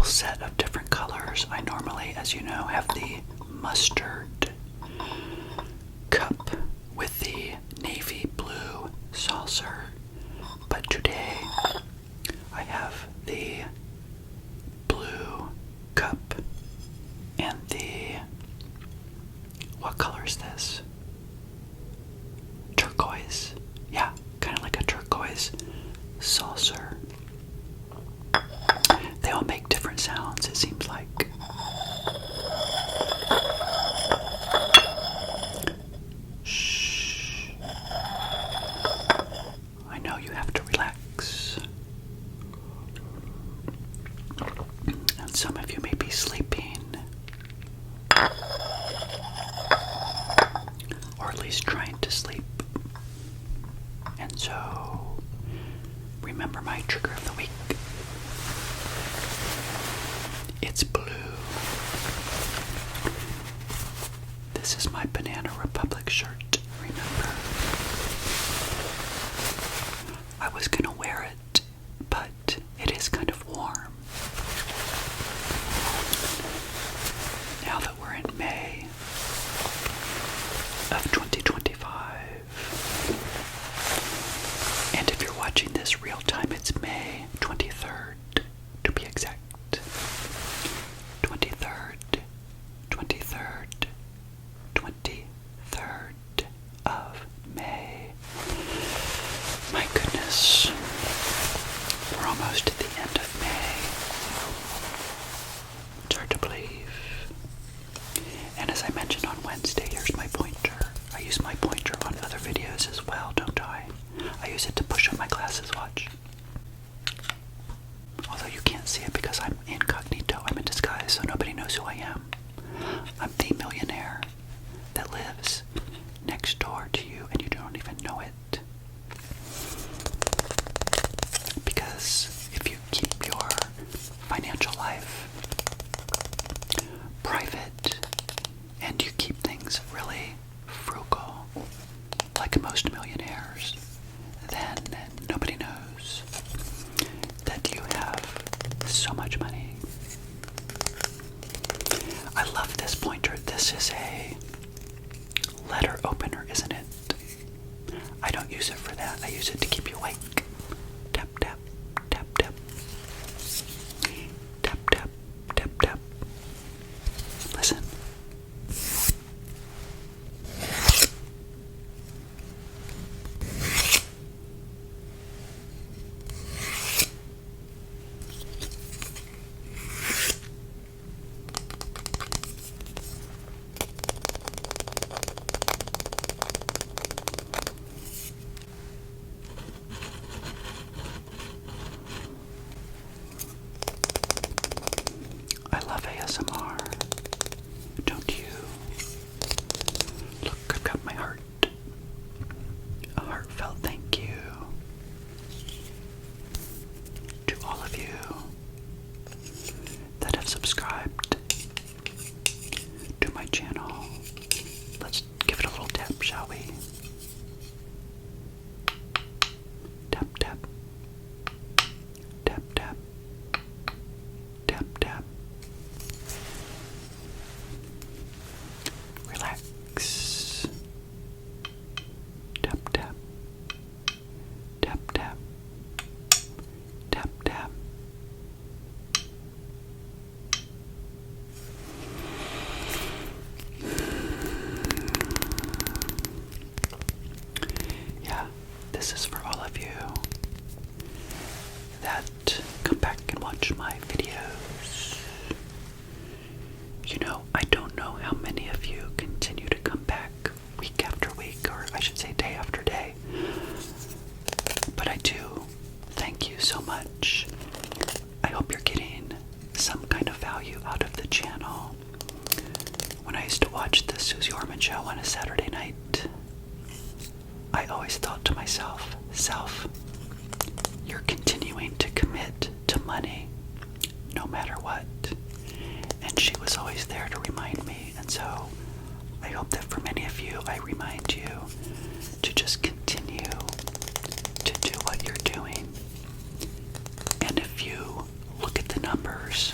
set of different colors. I normally, as you know, have the mustard cup with the navy blue saucer, but today I have the blue cup and the, what color is this? Turquoise. Yeah, kind of like a turquoise saucer. They all make different sounds, it seems like. Shh. I know you have to relax. And some of you may be sleeping. Or at least trying to sleep. And so, remember my trigger of the week. It's blue. This is my Banana Republic shirt, remember? I was gonna wear it, but it is kind of warm. Now that we're in May of 2025, and if you're watching this real time, it's May 23rd, to be exact. 23rd of May. My goodness, we're almost at the end of May. It's hard to believe. And as I mentioned on Wednesday, here's my pointer. I use my pointer on other videos as well, don't I? I use it to push up my glasses, watch. Although you can't see it because I'm incognito, I'm in disguise, so nobody knows who I am. I'm the millionaire that lives next door to you and you don't even know it. Because if you keep your financial life private and you keep things really frugal, like most millionaires, then nobody knows that you have so much money. I love this pointer. This is a letter opener, isn't it? I don't use it for that. I use it to keep you awake. Tap, tap, tap, tap. Tap, tap, tap, tap. Listen. I love ASMR, don't you? Look, I've got my heart. A heartfelt thank you to all of you that have subscribed to my channel. Let's give it a little tap, shall we? Tap, tap. Tap, tap. Tap, tap. Relax. Tap, tap. Tap, tap. Tap, tap. Yeah, this is for all of you that come back and watch my videos. You know, I don't know how many of you continue to come back week after week, or I should say day after day. But I do thank you so much. I hope you're getting some kind of value out of the channel. When I used to watch the Suzie Orman show on a Saturday night, I always thought to myself, you're continuing to commit to money no matter what. And she was always there to remind me. And so I hope that for many of you, I remind you to just continue to do what you're doing. And if you look at the numbers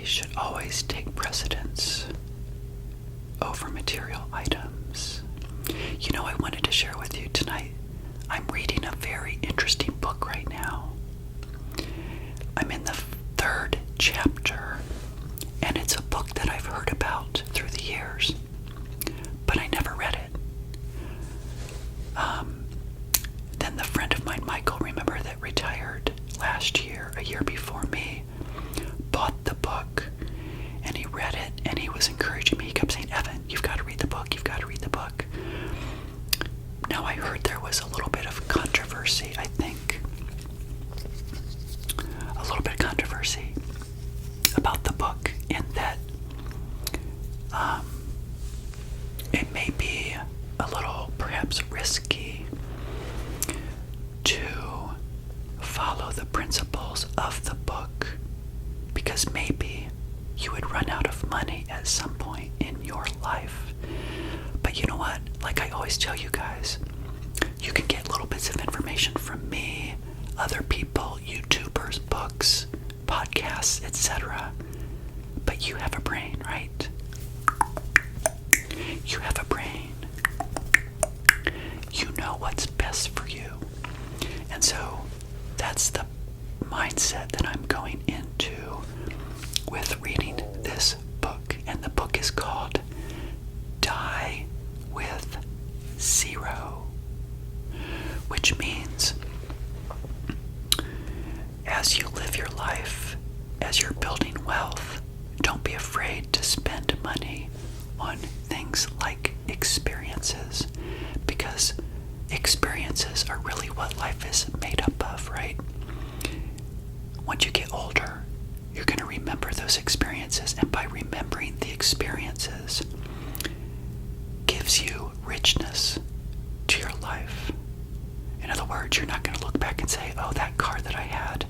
should always take precedence over material items. You know, I wanted to share with you tonight, I'm reading a very interesting book right now. I'm in the 3rd chapter, and it's a book that I've heard about through the years, but I never read it. Then the friend of mine, Michael, remember, that retired last year, a year before me, bought the book, and he read it, and he was encouraging me. He kept saying, Evan, you've got to read the book, you've got to read the book. Now, I heard there was a little bit of controversy, I think. A little bit of controversy about the book, in that it may be a little, perhaps, risky to follow the principles of the book, because maybe you would run out of money at some point in your life. But you know what? Like I always tell you guys, you can get little bits of information from me, other people, YouTubers, books, podcasts, etc. But you have a brain, right? You have a brain. You know what's best for you. And so that's the mindset that I'm going into with reading this book. And the book is called Die with Zero, which means as you live your life, as you're building wealth, don't be afraid to spend money on things like experiences, because experiences are really what life is made up of, right? Once you get older, you're going to remember those experiences, and by remembering the experiences gives you richness to your life. In other words, you're not going to look back and say, oh, that car that I had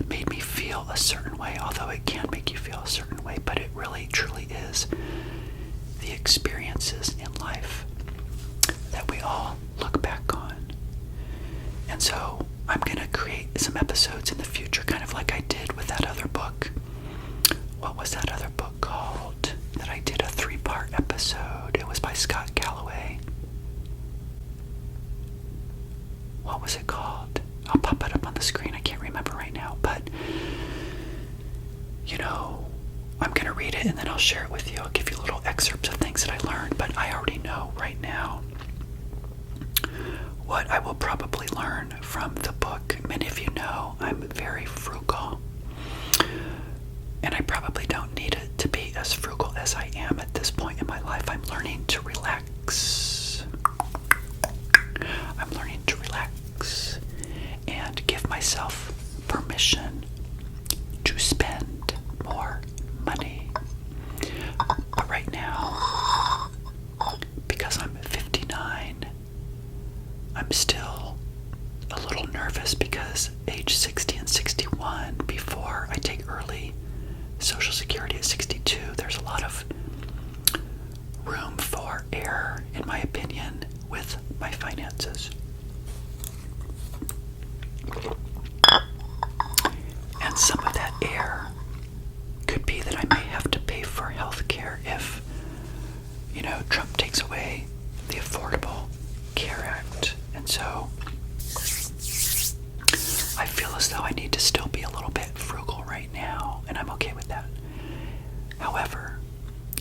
made me feel a certain way, although it can make you feel a certain way, but it really truly is the experiences in life that we all look back on. And so I'm going to create some episodes in the future, kind of like I did with that other book. What was that other book called that I did a 3-part episode? It was by Scott Galloway. What was it called? I'll pop it up on the screen. I can't remember right now, but you know, I'm going to read it and then I'll share it with you. I'll give you little excerpts of things that I learned, but I already know right now what I will probably learn from the book. Many of you know I'm very frugal, and I probably don't need it to be as frugal as I am at this point in my life. I'm learning to relax. I'm learning to relax and give myself permission to spend more money. But right now, because I'm 59, I'm still a little nervous, because age 60 and 61, before I take early Social Security at 62, there's a lot of room for error, in my opinion, with my finances. And some of that error could be that I may have to pay for health care if, you know, Trump takes away the Affordable Care Act. And so I feel as though I need to still be a little bit frugal right now, and I'm okay with that. However,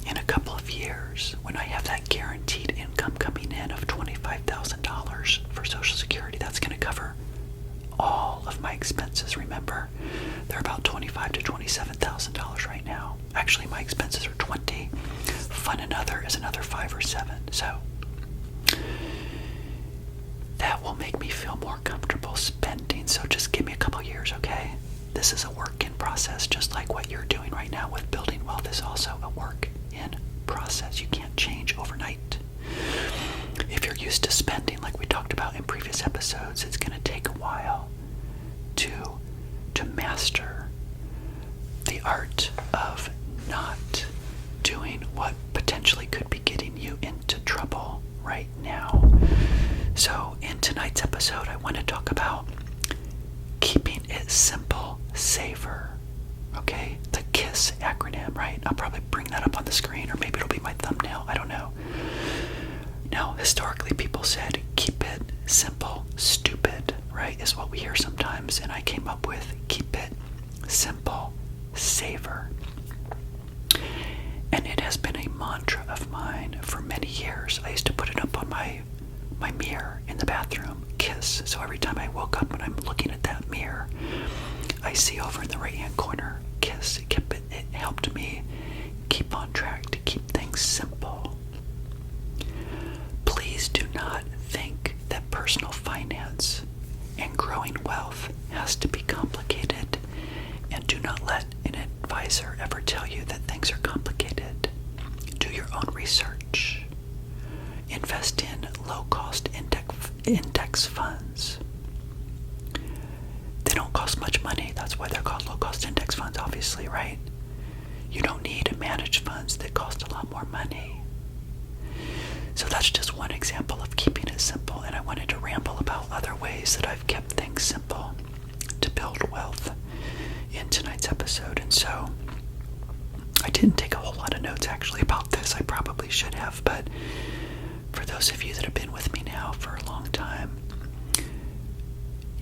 in a couple of years, when I have that guaranteed income coming in of $25,000 for Social Security, that's going to cover all of my expenses. Remember, they're about $25,000 to $27,000 right now. Actually, my expenses are 20. Fun and other is another 5 or 7. So that will make me feel more comfortable spending. So just give me a couple years, okay? This is a work in process, just like what you're doing right now with building wealth is also a work in process. You can't change overnight. If you're used to spending, like we talked about in previous episodes, it's going to take a while to master the art of not doing what potentially could be getting you into trouble right now. So in tonight's episode, I want to talk about keeping it simple, saver. Okay, the KISS acronym. acronym, right? I'll probably bring that up on the screen, or maybe it'll be my thumbnail. I don't know. Now, historically, people said, keep it simple, stupid, right? Is what we hear sometimes. And I came up with keep it simple, savor. And it has been a mantra of mine for many years. I used to put it up on my mirror in the bathroom, KISS. So every time I woke up and I'm looking at that mirror, I see over in the right-hand corner, KISS. It helped me keep on track, to keep things simple. Please do not think that personal finance and growing wealth has to be complicated, and do not let an advisor ever tell you that things are complicated. Do your own research. Invest in low-cost index funds. They don't cost much money. That's why they're called low-cost index funds, obviously, right? You don't need managed funds that cost a lot more money. So that's just one example of keeping it simple, and I wanted to ramble about other ways that I've kept things simple to build wealth in tonight's episode. And so I didn't take a whole lot of notes actually about this. I probably should have, but for those of you that have been with me now for a long time,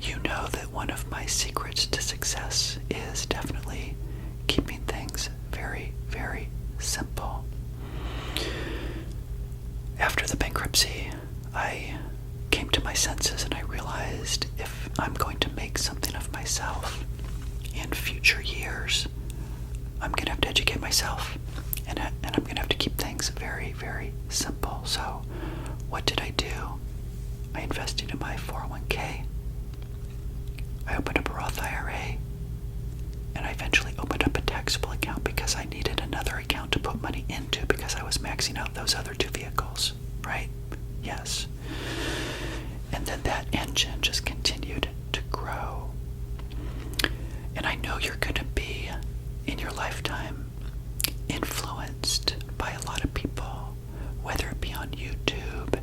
you know that one of my secrets to success is definitely keeping things very, very simple. After the bankruptcy, I came to my senses and I realized if I'm going to make something of myself in future years, I'm going to have to educate myself, and I'm going to have to keep things very, very simple. So what did I do? I invested in my 401k. I opened up a Roth IRA, and I eventually opened up a taxable account because I needed another account to put money into because I was maxing out those other two vehicles, right? Yes. And then that engine just continued to grow. And I know you're going to be, in your lifetime, influenced by a lot of people, whether it be on YouTube,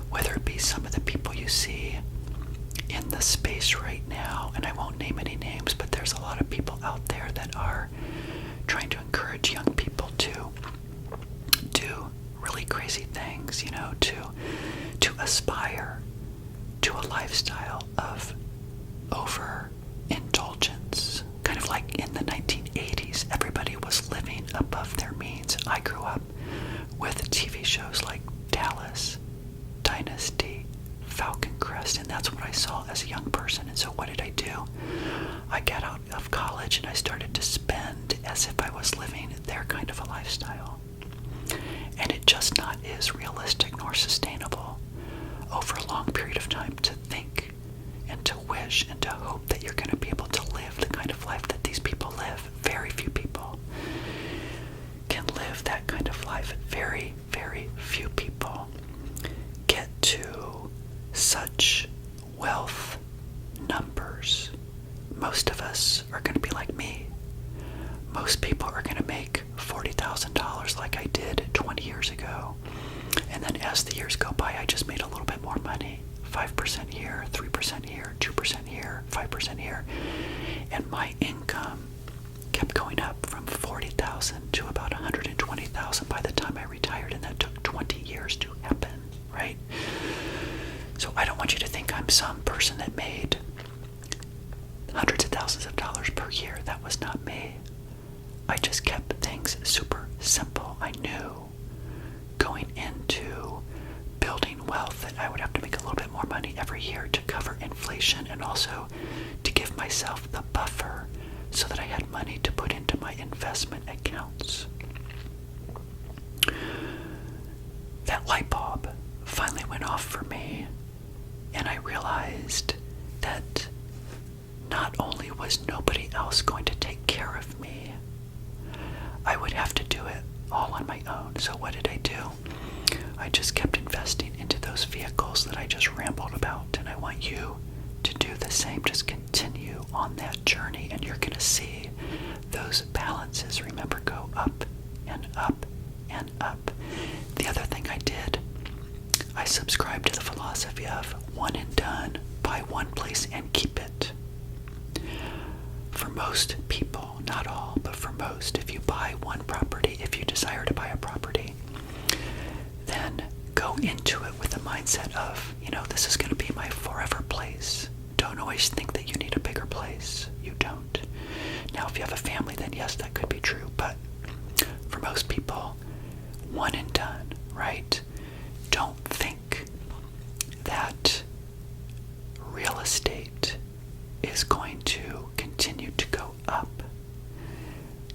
whether it be some of the people you see in the space right now, and I won't name any names, but there's a lot of people out there that are trying to encourage young people to do really crazy things, you know, to aspire to a lifestyle of overindulgence. Kind of like in the 1980s, everybody was living above their means. I grew up with TV shows like Dallas, Dynasty, Falcon Crest, and that's what I saw as a young person. And so what did I do? I got out of college and I started to spend as if I was living their kind of a lifestyle. And it just not is realistic nor sustainable over a long period of time to think and to wish and to hope that you're going to be able to live the kind of life that these people live. Very few people can live that kind of life. Very, very few people get to such wealth numbers. Most of us are going to be like me. Most people are going to make $40,000 like I did 20 years ago. And then as the years go by, I just made a little bit more money. 5% here, 3% here, 2% here, 5% here. And my income kept going up from $40,000 to about $120,000 by the time I retired, and that took 20 years to happen, right? So I don't want you to think I'm some person that made hundreds of thousands of dollars per year. That was not me. I just kept things super simple. I knew going into building wealth that I would have to make a little bit more money every year to cover inflation, and also to give myself the buffer so that I had money to put into my investment accounts. That light bulb finally went off for me, and I realized that not only was nobody else going to take care of me, I would have to do it all on my own. So what did I do? I just kept investing into those vehicles that I just rambled about, and I want you to do the same. Just continue on that journey, and you're going to see those balances, remember, go up and up and up. The other thing I did, I subscribed to the philosophy of one and done. Buy one place and keep it. For most people, not all, but for most, if you buy one property, if you desire to buy a property, then go into it with the mindset of, this is going to be my forever place. Don't always think that you need a bigger place. You don't. Now, if you have a family, then yes, that could be true, but for most people, one and done, right? Don't think that real estate is going to continue to go up.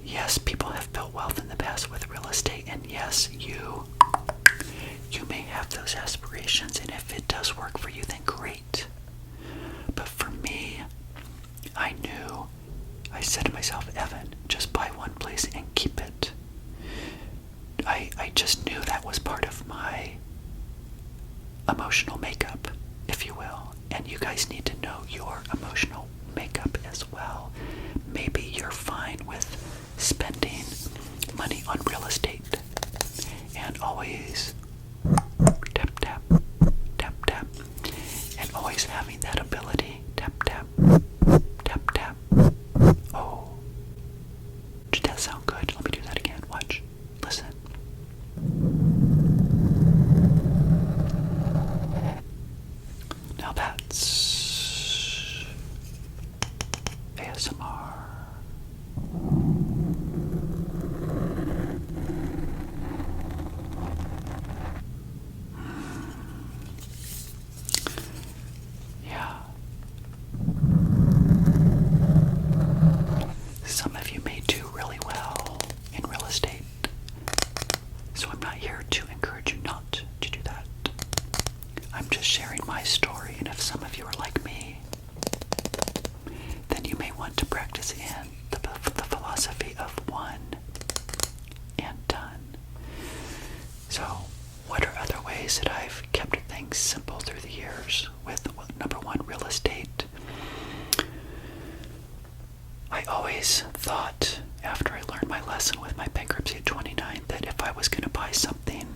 Yes, people have built wealth in the past with real estate, and yes, you may have those aspirations, and if it does work for you, then great. But for me, I said to myself, Evan, just buy one place and keep it. I just knew that was part of my emotional makeup, if you will. And you guys need to know your emotional makeup as well. Maybe you're fine with spending money on real estate and always tap, tap, tap, tap, and always having that ability, tap, tap, tap, tap. Oh, did that sound good? Let me do that again. Watch. Listen. Now that's ASMR. Yeah. Some of you may do really well in real estate, so I'm not here to encourage you not to do that. I'm just sharing my story, and if some of you are like me, then you may want to practice in the philosophy of one and done. So, what are other ways that I've kept things simple through the years with, number one, real estate? I always thought, after I learned my lesson with my bankruptcy at 29, that if I was going to buy something,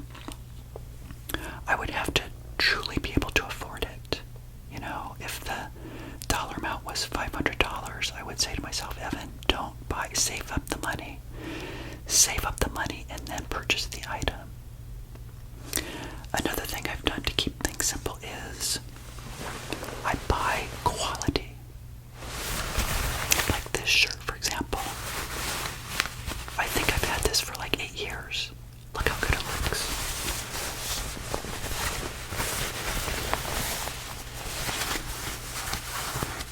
I would have to truly be able to afford it. If the dollar amount was $500, I would say to myself, Evan, don't buy, save up the money. Save up the money and then purchase the item. Another thing I've done to keep things simple is I buy quality. Like this shirt, for example. I think I've had this for like 8 years. Look how good it looks.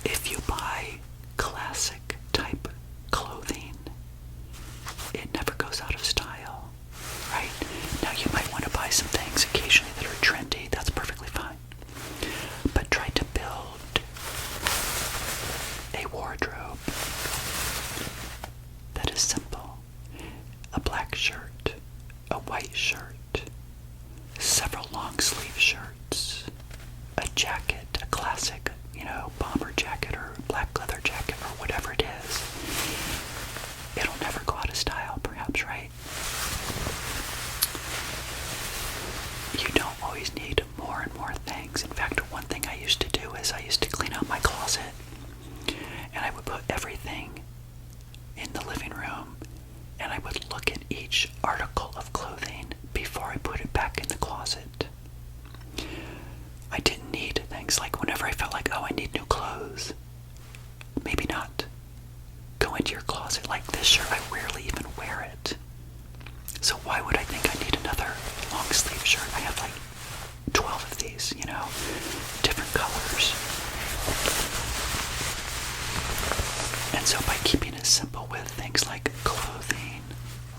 If you buy classic type clothing, it never goes out of style, right? Now you might want to buy some things occasionally that are trendy. That's perfectly fine. But try to build a wardrobe that is simple. A black shirt, a white shirt, several long sleeve shirts, a jacket, a classic, bomber jacket or black leather jacket or whatever it is. It'll never go out of style, perhaps, right? You don't always need more and more things. In fact, one thing I used to do is I used to clean out my closet, and I would put everything in the living room, and I would look at each article of clothing before I put it back in the closet. I didn't need things like whenever I felt like, oh, I need new clothes. Maybe not. Go into your closet. Like this shirt, I rarely even wear it. So why would I think I need another long sleeve shirt? I have like 12 of these, different colors. And so by keeping it simple with things like clothing,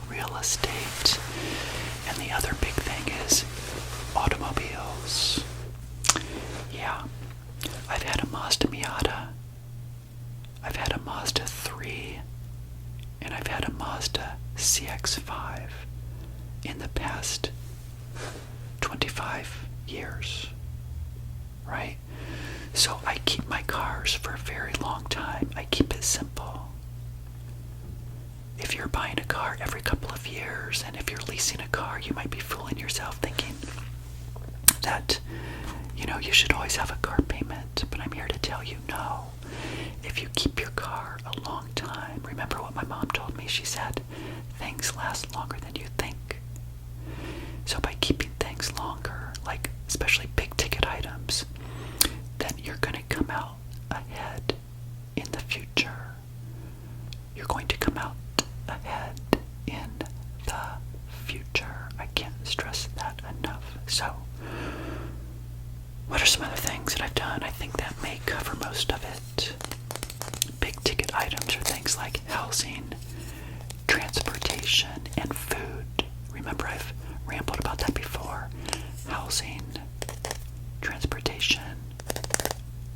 real estate, and the other big thing is automobiles. Yeah, I've had a Mazda Miata, I've had a Mazda 3, and I've had a Mazda CX-5 in the past 25 years, right? So I keep my cars for a very long time. I keep it simple. If you're buying a car every couple of years, and if you're leasing a car, you might be fooling yourself thinking that, you should always have a car payment. But I'm here to tell you, no. If you keep your car a long time, what my mom told me. She said, things last longer than you think. So by keeping things longer, like especially big ticket items, then you're going to come out ahead in the future. You're going to come out ahead in the future. I can't stress that enough. So, what are some other things that I've done? I think that may cover most of it. Big ticket items are things like housing, transportation, and food. Remember, I've rambled about that before. Housing, transportation,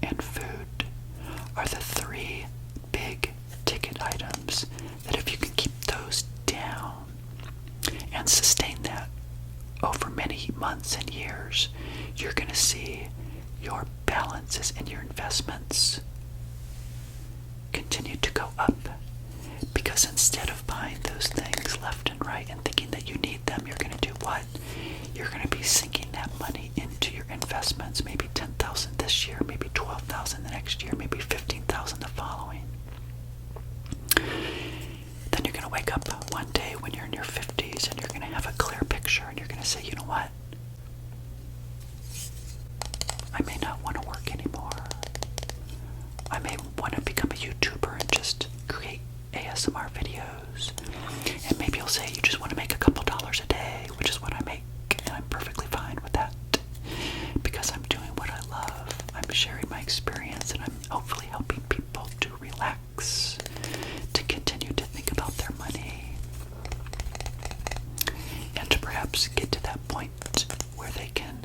and food are the three big ticket items that if you can keep those down and sustain that over many months and years, you're going to see your balances and your investments continue to go up. Because instead of buying those things left and right and thinking that you need them, you're going to do what? You're going to be sinking that money into your investments. Maybe $10,000 this year, maybe $12,000 the next year, maybe $15,000 the following. Then you're going to wake up one day when you're in your 50s and you're going to have a clear picture and you're going to say, you know what? I may not want to work anymore. I may want to become a YouTuber and just create ASMR videos. And maybe you'll say you just want to make a couple dollars a day, which is what I make, and I'm perfectly fine with that. Because I'm doing what I love. I'm sharing my experience and I'm hopefully helping people to relax, to continue to think about their money, and to perhaps get to that point where they can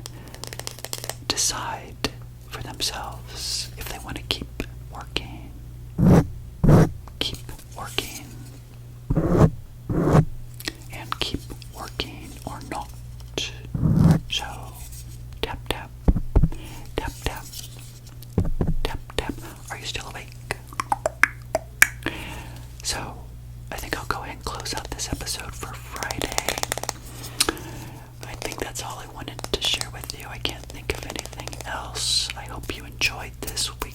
decide for themselves if they want to keep working, and keep working or not. So, tap, tap, tap, tap, tap, tap. Are you still awake? So, I think I'll go ahead and close out this episode for Friday. I think that's all I wanted to share with you. I can't think of anything else. I hope you enjoyed this week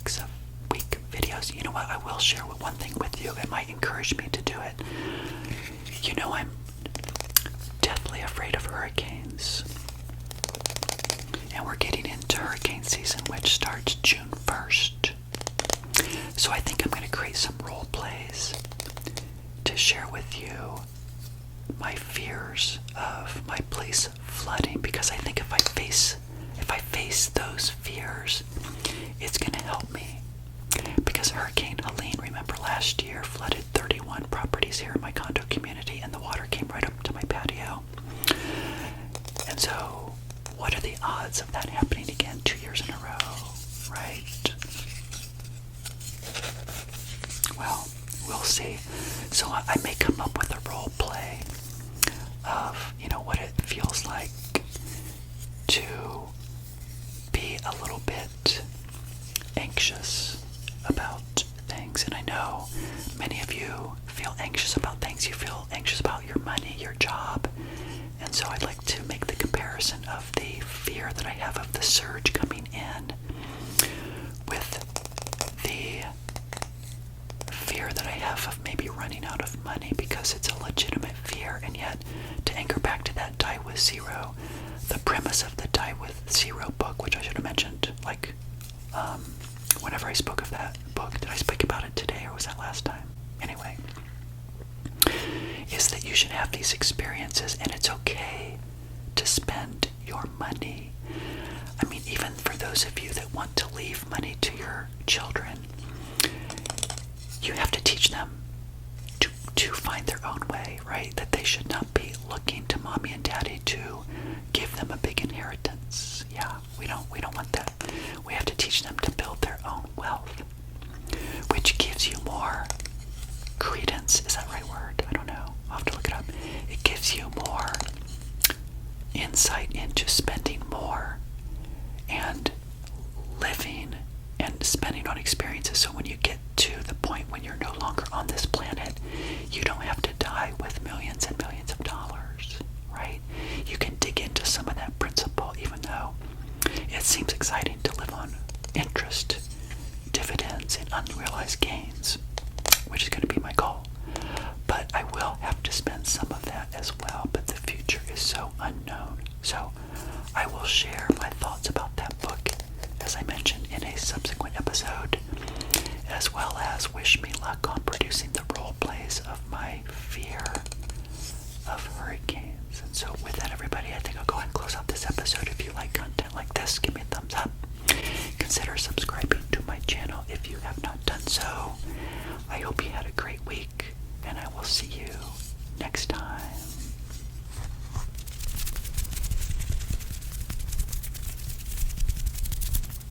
videos. You know what? I will share one thing with you. It might encourage me to do it. You know, I'm deathly afraid of hurricanes. And we're getting into hurricane season, which starts June 1st. So I think I'm going to create some role plays to share with you my fears of my place flooding, because I think if I face those fears, it's going to help me. Because Hurricane Helene, remember last year, flooded 31 properties here in my condo community, and the water came right up to my patio. And so, what are the odds of that happening again 2 years in a row, right? Well, we'll see. So I may come up with a role play of, you know, what it feels like to be a little bit anxious about things. And I know many of you feel anxious about things. You feel anxious about your money, your job. And so I'd like to make the comparison of the fear that I have of the surge coming in with the fear that I have of maybe running out of money, because it's a legitimate fear. And yet, to anchor back to that Die With Zero, the premise of the Die With Zero book, which I should have mentioned, like, whenever I spoke of that book. Did I speak about it today, or was that last time? Anyway, is that you should have these experiences, and it's okay to spend your money. I mean, even for those of you that want to leave money to your children, you have to teach them to find their own way, right? That they should not be looking to mommy and daddy to give them a big inheritance. Yeah, we don't want that. We have to teach them to build their own wealth, which gives you more credence. Is that the right word? I don't know. I'll have to look it up. It gives you more insight into spending more and living and spending on experiences. So when you get to the point when you're no longer on this planet, you don't have to die with millions and millions of dollars, right? You can dig into some of that principle, even though it seems exciting to live on interest, dividends, and unrealized gains, which is going to be my goal. to spend some of that as well, but the future is so unknown. So I will share my thoughts about that book, as I mentioned, in a subsequent episode, as well as wish me luck on producing the role plays of my fear of hurricanes. And so with that, everybody, I think I'll go ahead and close out this episode. If you like content like this, give me a thumbs up. Consider subscribing to my channel if you have not done so. I hope you had a great week, and I will see you